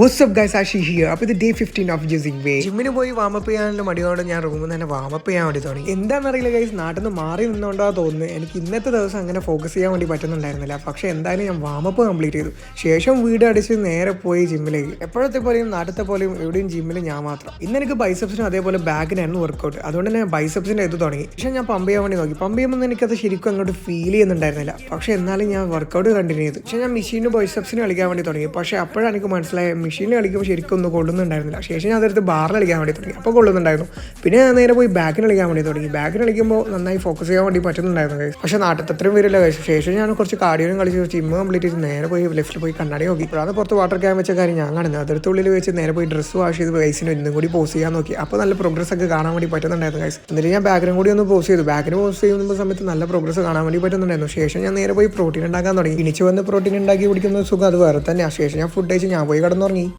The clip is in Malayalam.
WhatsApp guys Ashi here. അപ്പോൾ ഇത് ഡേ 15 ഓഫ് യൂസിങ് വേ. ജിമ്മിന് പോയി വാമപ്പ് ചെയ്യാനുള്ള മടിയോടെ ഞാൻ റൂമിൽ തന്നെ വാമപ്പ് ചെയ്യാൻ വേണ്ടി തുടങ്ങി. എന്താണെന്നറിയില്ല ഗൈസ്, നാട്ടിൽ നിന്ന് മാറി നിന്നുകൊണ്ടാ തോന്നുന്നു. എനിക്ക് ഇന്നത്തെ ദിവസം അങ്ങനെ ഫോക്കസ് ചെയ്യാൻ വേണ്ടി പറ്റുന്നുണ്ടായിരുന്നില്ല. പക്ഷേ എന്തായാലും ഞാൻ വാമപ്പ് കംപ്ലീറ്റ് ചെയ്തു. ശേഷം വീട് അടിച്ച് നേരെ പോയി ജിമ്മിലേക്ക്. എപ്പോഴത്തെ പോലെയും നാട്ടിലത്തെ പോലെയും എവിടെയും ജിമ്മിൽ ഞാൻ മാത്രം. ഇന്ന് എനിക്ക് ബൈസെപ്സിനും അതേപോലെ ബാക്കിനായിരുന്നു വർക്കൗട്ട്. അതുകൊണ്ട് തന്നെ ബൈസെപ്സിൻ്റെ ഇത് തുടങ്ങി. പക്ഷേ ഞാൻ പമ്പ് ചെയ്യാൻ വേണ്ടി നോക്കി. പമ്പ് ചെയ്യുമ്പോൾ എനിക്കത് ശരിക്കും അങ്ങോട്ട് ഫീൽ ചെയ്യുന്നുണ്ടായിരുന്നില്ല. പക്ഷേ എന്നാലും ഞാൻ വർക്കൗട്ട് കണ്ടിന്യൂ ചെയ്തു. പക്ഷേ ഞാൻ മെഷീനും ബൈസെപ്സിനും കളിക്കാൻ വേണ്ടി തുടങ്ങി. പക്ഷേ അപ്പോഴാണ് എനിക്ക് മനസ്സിലായ മെഷീനിൽ കളിക്കുമ്പോൾ ശരിക്കും ഒന്നും കൊള്ളുന്നുണ്ടായിരുന്നില്ല. ശേഷം ഞാൻ അതെടുത്ത് ബാറിൽ കളിക്കാൻ വേണ്ടി തുടങ്ങി. അപ്പോൾ കൊള്ളുന്നുണ്ടായിരുന്നു. പിന്നെ ഞാൻ നേരെ പോയി ബാക്കിന് കളിക്കാൻ വേണ്ടി തുടങ്ങി. ബാക്കിന് കളിക്കുമ്പോൾ നന്നായി ഫോക്കസ് ചെയ്യാൻ വേണ്ടി പറ്റുന്നുണ്ടായിരുന്നു. പക്ഷേ നാട്ടിൽ അത്രയും വരില്ല കഴിച്ചു. ശേഷം ഞാൻ കുറച്ച് കാർഡിയോയും കളിച്ച് ജിമ്മ് കംപ്ലീറ്റ് ചെയ്ത് നേരെ പോയി ലെഫ്റ്റിൽ പോയി കണ്ണാടി നോക്കി. അപ്പോഴാണ് പുറത്ത് വാട്ടർ ക്യാൻ വെച്ച കാര്യം ഞാൻ കാണുന്നത്. അതിർത്തുള്ളിൽ വെച്ച് നേരെ പോയി ഡ്രസ്സ് വാഷ് ചെയ്ത് വയസ്സിന് ഒന്നും കൂടി പോസ് ചെയ്യാൻ നോക്കി. അപ്പോൾ നല്ല പ്രോഗ്രസ് ഒക്കെ കാണാൻ വേണ്ടി പറ്റുന്നുണ്ടായിരുന്നു ഗൈസ്. എന്നിട്ട് ഞാൻ ബാക്കിനും കൂടി ഒന്ന് പോസ് ചെയ്തു. ബാക്കിന് പോസ് ചെയ്യുന്ന സമയത്ത് നല്ല പ്രോഗ്രസ് കാണാൻ വേണ്ടി പറ്റുന്നുണ്ടായിരുന്നു. ശേഷം ഞാൻ നേരെ പോയി പ്രോട്ടീൻ ഉണ്ടാക്കാൻ തുടങ്ങി. ഇനിച്ച് വന്ന് പ്രോട്ടീൻ ഉണ്ടാക്കി കുടിക്കുന്ന സുഖം അത് വേറെ തന്നെയാണ്. ശേഷം ഞാൻ ഫുഡ് കഴിച്ച് ഞാൻ പോയി കിടന്നുറങ്ങി.